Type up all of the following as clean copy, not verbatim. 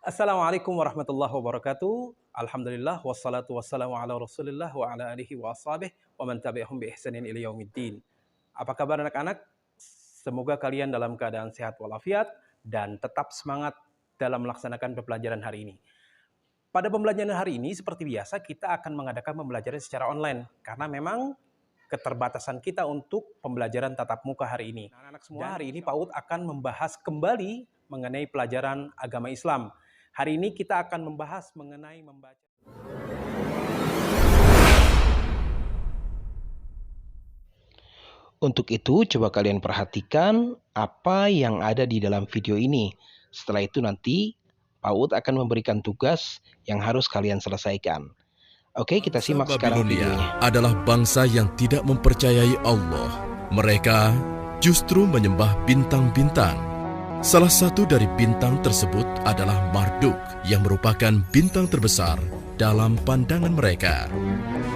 Assalamualaikum warahmatullahi wabarakatuh. Alhamdulillah wassalatu wassalamu ala Rasulillah wa ala alihi wa ashabihi wa man tabi'ahum bi ihsanin ila yaumiddin. Apa kabar anak-anak? Semoga kalian dalam keadaan sehat walafiat dan tetap semangat dalam melaksanakan pembelajaran hari ini. Pada pembelajaran hari ini seperti biasa kita akan mengadakan pembelajaran secara online karena memang keterbatasan kita untuk pembelajaran tatap muka hari ini. Anak-anak semua, hari ini PAUD akan membahas kembali mengenai pelajaran agama Islam. Hari ini kita akan membahas mengenai membaca. Untuk itu, coba kalian perhatikan apa yang ada di dalam video ini. Setelah itu nanti, PAUD akan memberikan tugas yang harus kalian selesaikan. Oke, kita simak sekarang videonya. Adalah bangsa yang tidak mempercayai Allah. Mereka justru menyembah bintang-bintang. Salah satu dari bintang tersebut adalah Marduk, yang merupakan bintang terbesar dalam pandangan mereka.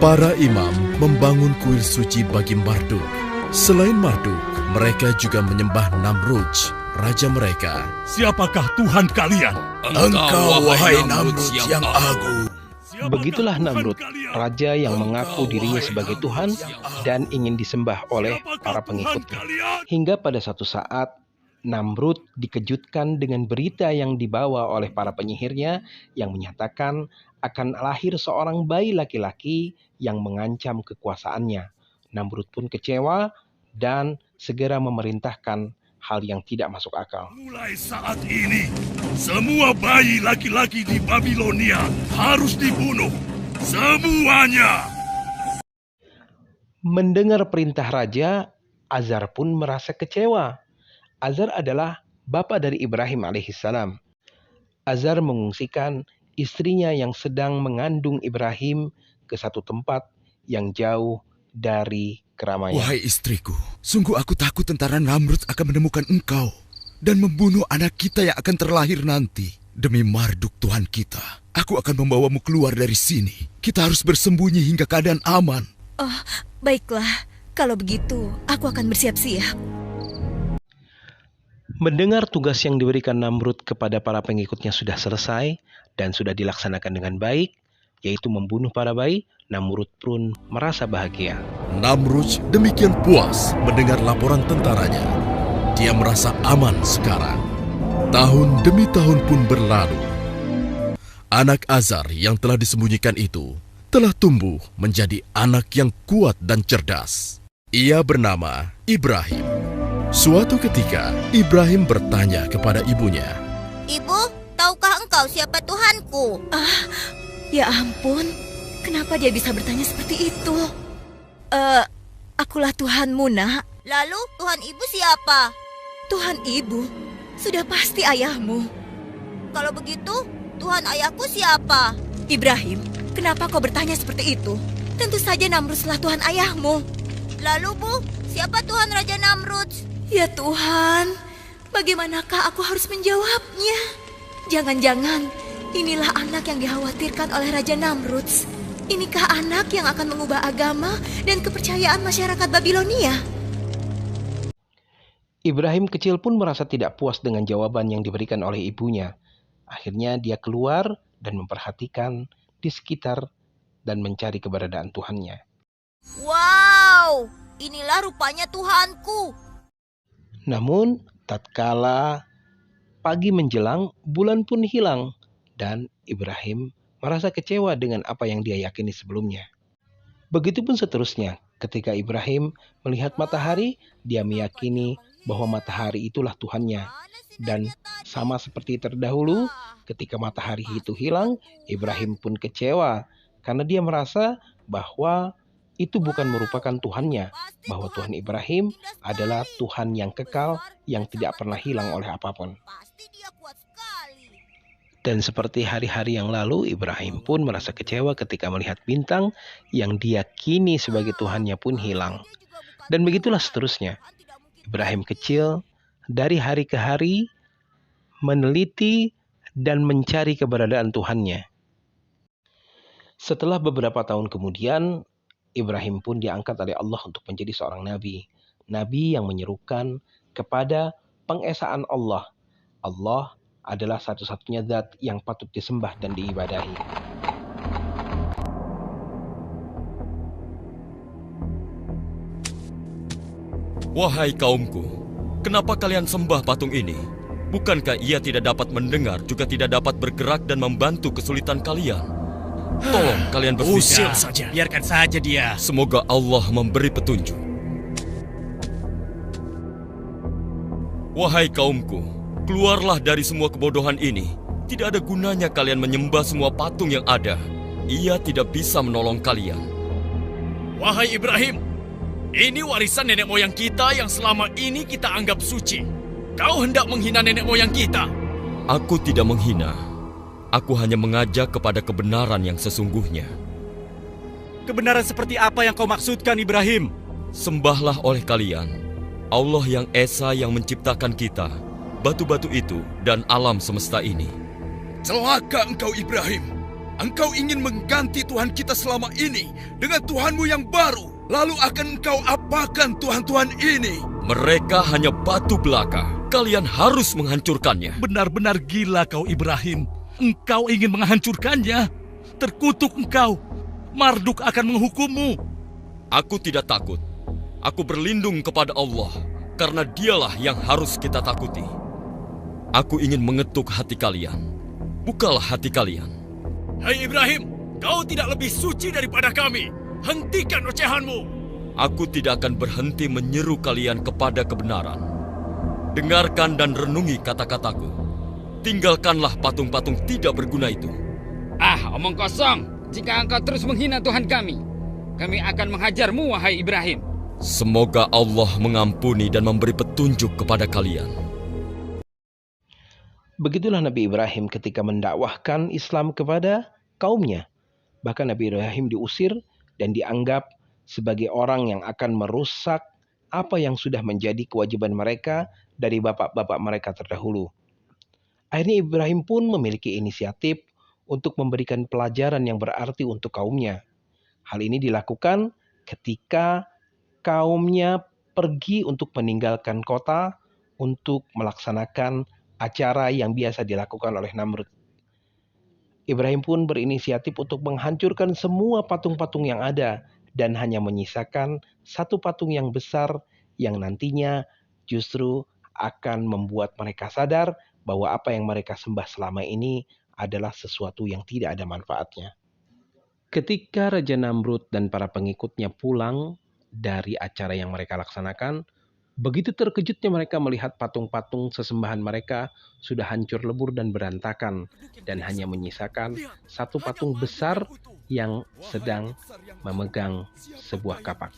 Para imam membangun kuil suci bagi Marduk. Selain Marduk, mereka juga menyembah Namrudz, raja mereka. Siapakah Tuhan kalian? Engkau, wahai Namrudz yang agung. Begitulah Namrud, raja yang mengaku dirinya sebagai Tuhan dan ingin disembah oleh para pengikutnya. Hingga pada satu saat, Namrud dikejutkan dengan berita yang dibawa oleh para penyihirnya yang menyatakan akan lahir seorang bayi laki-laki yang mengancam kekuasaannya. Namrud pun kecewa dan segera memerintahkan hal yang tidak masuk akal. Mulai saat ini, semua bayi laki-laki di Babilonia harus dibunuh. Semuanya! Mendengar perintah raja, Azar pun merasa kecewa. Azar adalah bapak dari Ibrahim alaihissalam. Azar mengungsikan istrinya yang sedang mengandung Ibrahim ke satu tempat yang jauh dari keramaian. Wahai istriku, sungguh aku takut tentara Namrud akan menemukan engkau dan membunuh anak kita yang akan terlahir nanti. Demi Marduk Tuhan kita, aku akan membawamu keluar dari sini. Kita harus bersembunyi hingga keadaan aman. Oh, baiklah. Kalau begitu, aku akan bersiap-siap. Mendengar tugas yang diberikan Namrud kepada para pengikutnya sudah selesai dan sudah dilaksanakan dengan baik, yaitu membunuh para bayi, Namrud pun merasa bahagia. Namrud demikian puas mendengar laporan tentaranya. Dia merasa aman sekarang. Tahun demi tahun pun berlalu. Anak Azar yang telah disembunyikan itu telah tumbuh menjadi anak yang kuat dan cerdas. Ia bernama Ibrahim. Suatu ketika, Ibrahim bertanya kepada ibunya, Ibu, tahukah engkau siapa Tuhanku? Ya ampun, kenapa dia bisa bertanya seperti itu? Akulah Tuhanmu, nak. Lalu Tuhan ibu siapa? Tuhan ibu, sudah pasti ayahmu. Kalau begitu, Tuhan ayahku siapa? Ibrahim, kenapa kau bertanya seperti itu? Tentu saja Namrudlah Tuhan ayahmu. Lalu Bu, siapa Tuhan Raja Namrud? Ya Tuhan, bagaimanakah aku harus menjawabnya? Jangan-jangan inilah anak yang dikhawatirkan oleh Raja Namrud. Inikah anak yang akan mengubah agama dan kepercayaan masyarakat Babilonia? Ibrahim kecil pun merasa tidak puas dengan jawaban yang diberikan oleh ibunya. Akhirnya dia keluar dan memperhatikan di sekitar dan mencari keberadaan Tuhannya. Wow, inilah rupanya Tuhanku. Namun, tatkala pagi menjelang, bulan pun hilang dan Ibrahim merasa kecewa dengan apa yang dia yakini sebelumnya. Begitupun seterusnya, ketika Ibrahim melihat matahari, dia meyakini bahwa matahari itulah Tuhannya. Dan sama seperti terdahulu, ketika matahari itu hilang, Ibrahim pun kecewa karena dia merasa bahwa itu bukan merupakan Tuhannya, bahwa Tuhan Ibrahim adalah Tuhan yang kekal yang tidak pernah hilang oleh apapun. Pasti dia kuat sekali. Dan seperti hari-hari yang lalu, Ibrahim pun merasa kecewa ketika melihat bintang yang diyakini sebagai Tuhannya pun hilang. Dan begitulah seterusnya. Ibrahim kecil dari hari ke hari meneliti dan mencari keberadaan Tuhannya. Setelah beberapa tahun kemudian, Ibrahim pun diangkat oleh Allah untuk menjadi seorang nabi. Nabi yang menyerukan kepada pengesaan Allah. Allah adalah satu-satunya zat yang patut disembah dan diibadahi. Wahai kaumku, kenapa kalian sembah patung ini? Bukankah ia tidak dapat mendengar, juga tidak dapat bergerak dan membantu kesulitan kalian? Tolong kalian berpikir saja. Biarkan saja dia. Semoga Allah memberi petunjuk. Wahai kaumku, keluarlah dari semua kebodohan ini. Tidak ada gunanya kalian menyembah semua patung yang ada. Ia tidak bisa menolong kalian. Wahai Ibrahim, ini warisan nenek moyang kita yang selama ini kita anggap suci. Kau hendak menghina nenek moyang kita. Aku tidak menghina. Aku hanya mengajak kepada kebenaran yang sesungguhnya. Kebenaran seperti apa yang kau maksudkan, Ibrahim? Sembahlah oleh kalian Allah yang Esa yang menciptakan kita, batu-batu itu, dan alam semesta ini. Celaka engkau, Ibrahim. Engkau ingin mengganti Tuhan kita selama ini dengan Tuhanmu yang baru. Lalu akan engkau apakan Tuhan-Tuhan ini? Mereka hanya batu belaka. Kalian harus menghancurkannya. Benar-benar gila kau, Ibrahim. Engkau ingin menghancurkannya. Terkutuk engkau. Marduk akan menghukummu. Aku tidak takut. Aku berlindung kepada Allah, karena dialah yang harus kita takuti. Aku ingin mengetuk hati kalian. Bukalah hati kalian. Hai Ibrahim, kau tidak lebih suci daripada kami. Hentikan ocehanmu. Aku tidak akan berhenti menyeru kalian kepada kebenaran. Dengarkan dan renungi kata-kataku. Tinggalkanlah patung-patung tidak berguna itu. Omong kosong. Jika engkau terus menghina Tuhan kami akan menghajarmu, wahai Ibrahim. Semoga Allah mengampuni dan memberi petunjuk kepada kalian. Begitulah Nabi Ibrahim ketika mendakwahkan Islam kepada kaumnya. Bahkan Nabi Ibrahim diusir dan dianggap sebagai orang yang akan merusak apa yang sudah menjadi kewajiban mereka dari bapak-bapak mereka terdahulu. Akhirnya Ibrahim pun memiliki inisiatif untuk memberikan pelajaran yang berarti untuk kaumnya. Hal ini dilakukan ketika kaumnya pergi untuk meninggalkan kota untuk melaksanakan acara yang biasa dilakukan oleh Namrud. Ibrahim pun berinisiatif untuk menghancurkan semua patung-patung yang ada dan hanya menyisakan satu patung yang besar yang nantinya justru akan membuat mereka sadar bahwa apa yang mereka sembah selama ini adalah sesuatu yang tidak ada manfaatnya. Ketika Raja Namrud dan para pengikutnya pulang dari acara yang mereka laksanakan, begitu terkejutnya mereka melihat patung-patung sesembahan mereka sudah hancur lebur dan berantakan, dan hanya menyisakan satu patung besar yang sedang memegang sebuah kapak.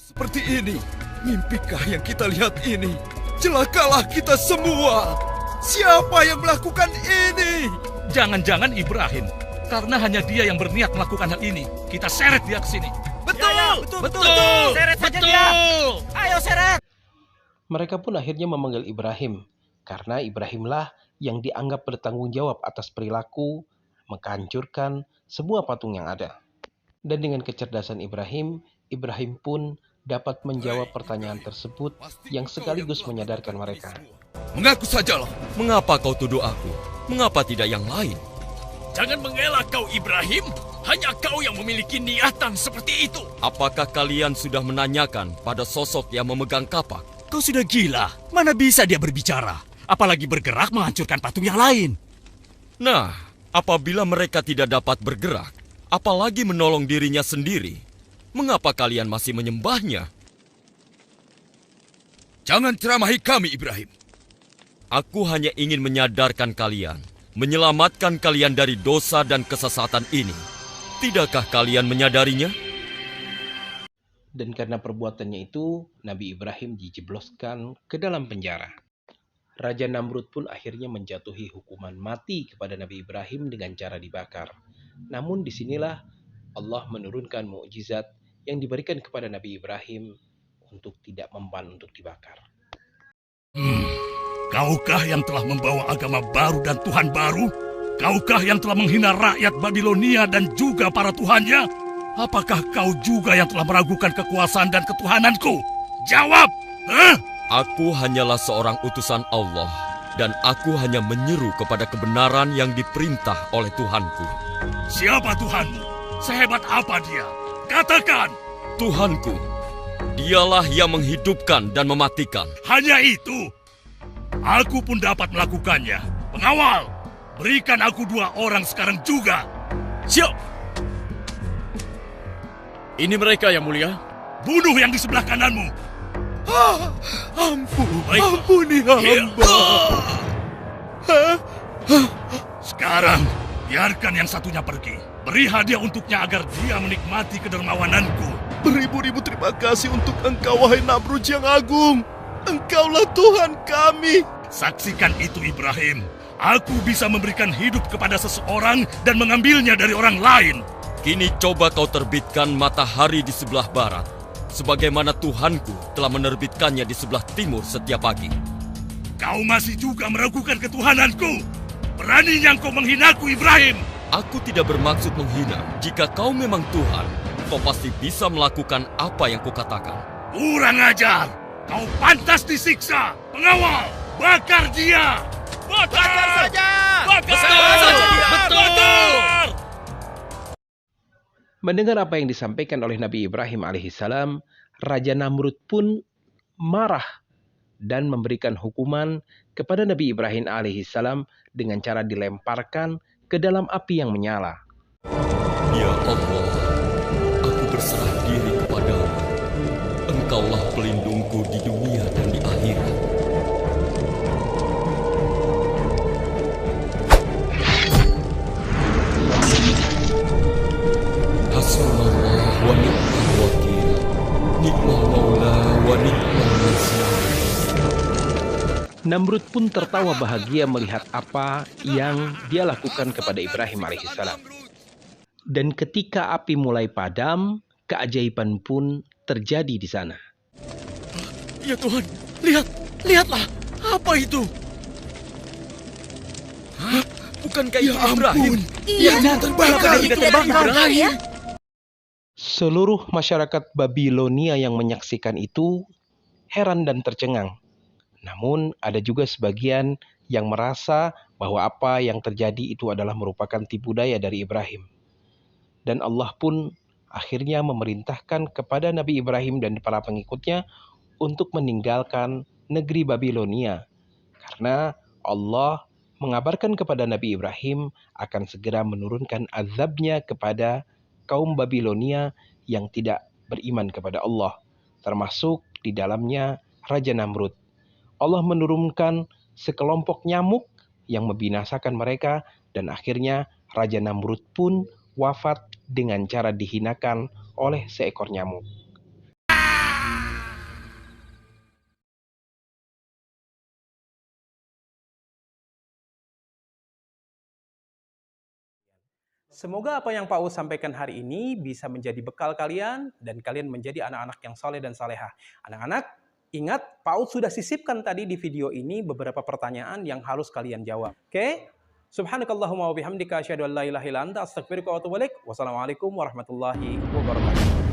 Seperti ini, mimpikah yang kita lihat ini? Celakalah kita semua. Siapa yang melakukan ini? Jangan-jangan Ibrahim, karena hanya dia yang berniat melakukan hal ini. Kita seret dia ke sini. Betul. Seret saja dia. Ayo seret. Mereka pun akhirnya memanggil Ibrahim, karena Ibrahimlah yang dianggap bertanggung jawab atas perilaku menghancurkan semua patung yang ada. Dan dengan kecerdasan Ibrahim pun dapat menjawab pertanyaan tersebut yang sekaligus menyadarkan mereka. Mengaku sajalah. Mengapa kau tuduh aku? Mengapa tidak yang lain? Jangan mengelak kau, Ibrahim. Hanya kau yang memiliki niatan seperti itu. Apakah kalian sudah menanyakan pada sosok yang memegang kapak? Kau sudah gila. Mana bisa dia berbicara? Apalagi bergerak menghancurkan patung yang lain. Nah, apabila mereka tidak dapat bergerak, apalagi menolong dirinya sendiri, mengapa kalian masih menyembahnya? Jangan ceramahi kami, Ibrahim. Aku hanya ingin menyadarkan kalian, menyelamatkan kalian dari dosa dan kesesatan ini. Tidakkah kalian menyadarinya? Dan karena perbuatannya itu, Nabi Ibrahim dijebloskan ke dalam penjara. Raja Namrud pun akhirnya menjatuhi hukuman mati kepada Nabi Ibrahim dengan cara dibakar. Namun disinilah Allah menurunkan mukjizat yang diberikan kepada Nabi Ibrahim untuk tidak mempan untuk dibakar. Kaukah yang telah membawa agama baru dan Tuhan baru? Kaukah yang telah menghina rakyat Babilonia dan juga para tuhannya? Apakah kau juga yang telah meragukan kekuasaan dan ketuhananku? Jawab! Aku hanyalah seorang utusan Allah dan aku hanya menyeru kepada kebenaran yang diperintah oleh Tuhanku. Siapa Tuhanmu? Sehebat apa dia? Katakan! Tuhanku, dialah yang menghidupkan dan mematikan. Hanya itu? Aku pun dapat melakukannya. Pengawal, berikan aku 2 orang sekarang juga. Siap! Ini mereka yang mulia. Bunuh yang di sebelah kananmu. Ampuni hamba. Sekarang, biarkan yang satunya pergi. Beri hadiah untuknya agar dia menikmati kedermawananku. Beribu-ribu terima kasih untuk engkau, wahai Namrud yang agung. Engkaulah Tuhan kami. Saksikan itu, Ibrahim. Aku bisa memberikan hidup kepada seseorang dan mengambilnya dari orang lain. Kini coba kau terbitkan matahari di sebelah barat, sebagaimana Tuhanku telah menerbitkannya di sebelah timur setiap pagi. Kau masih juga meragukan ketuhananku. Beraninya kau menghinaku, Ibrahim. Aku tidak bermaksud menghina. Jika kau memang Tuhan, kau pasti bisa melakukan apa yang kukatakan. Kurang ajar. Kau pantas disiksa. Pengawal, bakar dia. Bakar saja. Bakar saja dia. Betul. Mendengar apa yang disampaikan oleh Nabi Ibrahim alaihissalam, Raja Namrud pun marah dan memberikan hukuman kepada Nabi Ibrahim alaihissalam dengan cara dilemparkan ke dalam api yang menyala. Ya Allah, aku berserah diri kepadamu. Engkaulah pelindungku di dunia dan di akhirat. Hasbunallah wa ni'mal wakil. Ni'mal maula wa ni'mal nasir. Namrud pun tertawa bahagia melihat apa yang dia lakukan kepada Ibrahim alaihissalam. Dan ketika api mulai padam, keajaiban pun terjadi di sana. Ya Tuhan, lihatlah, apa itu? Hah? Bukankah itu Ibrahim? Iya, terbakar ya. Seluruh masyarakat Babilonia yang menyaksikan itu heran dan tercengang. Namun ada juga sebagian yang merasa bahwa apa yang terjadi itu adalah merupakan tipu daya dari Ibrahim. Dan Allah pun akhirnya memerintahkan kepada Nabi Ibrahim dan para pengikutnya untuk meninggalkan negeri Babilonia. Karena Allah mengabarkan kepada Nabi Ibrahim akan segera menurunkan azabnya kepada kaum Babilonia yang tidak beriman kepada Allah. Termasuk di dalamnya Raja Namrud. Allah menurunkan sekelompok nyamuk yang membinasakan mereka dan akhirnya Raja Namrud pun wafat dengan cara dihinakan oleh seekor nyamuk. Semoga apa yang Pak Us sampaikan hari ini bisa menjadi bekal kalian dan kalian menjadi anak-anak yang soleh dan salehah. Anak-anak, ingat Pak Us sudah sisipkan tadi di video ini beberapa pertanyaan yang harus kalian jawab. Oke? Subhanakallahumma wa bihamdika asyhadu an la ilaha illa anta astaghfiruka wa atubu ilaik. Wassalamualaikum warahmatullahi wabarakatuh.